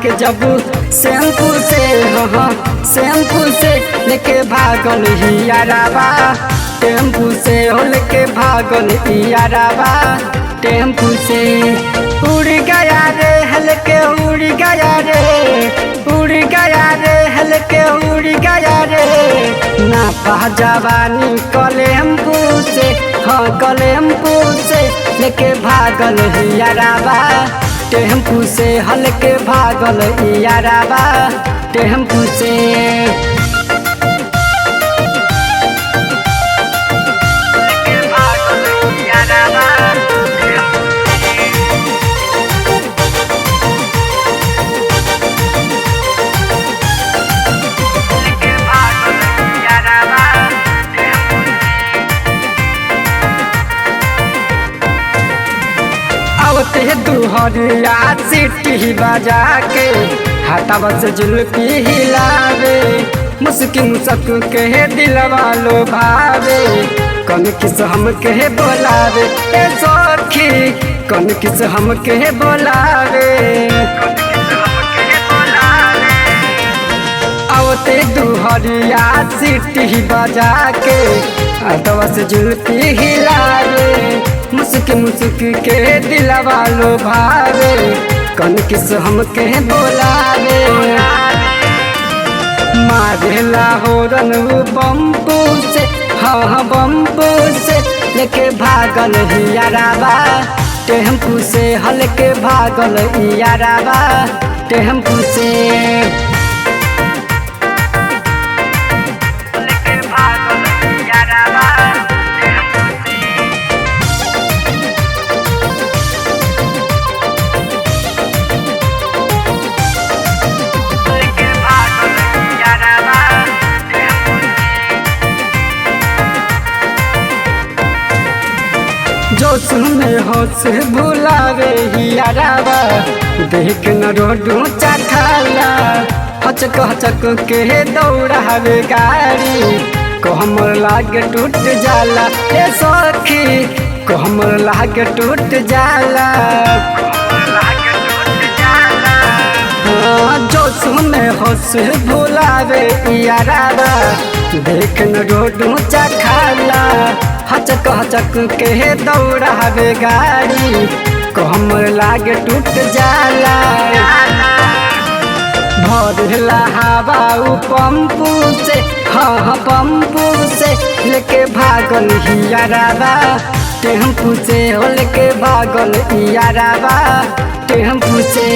के जब शैम्पू से शैम्पू से लेके भागल हियाराबा टेम्पू से हो लेके भागल हियाराबा टेम्पू से। उड़ गया रे हल्के उड़ गया रे उड़ गया रे हल्के उड़ गया रे ना पा जवानी कलेम्पू से हाँ कलेम्पू से लेके भागल हियाराबा टेम्पू से हल्के भागल हियाराबा टेम्पू से। आवते दुहरिया सीटी बजा के हाथावा से जुल्फी हिलावे मुस्की मुसक के दिलवा लो भावे कन किस हम के बोलावे ए सखी कन किस हम के बोलावे। आवते दुहरिया सीटी बजा के हाथावा से जुल्फी हिलावे मुस्क मुस्क के दिलवा लो भावे कन किस हम के बोलावे। मारेला होरन बम्बू से हाँ बम्बू से लेके भागल हियाराबा टेम्पू से हल्के भागल हियाराबा टेम्पू से। जोश में होश भुलावे हियाराबा देख न रोडू चाखाला हचक हचक के दौड़ावे गाड़ी कहमर लागे टूट जाला ए सखी कहमर लागे टूट जाला। जोश में होश भुलावे हियाराबा देख न रोडू चाखाला हचक हचक के दौड़ावे गाड़ी कहमर लागे टूट जाला। भरला हवा पंपू से हाँ पंपू से लेके भागल हियाराबा टेम्पू से हो लेके भागल हियाराबा टेम्पू से।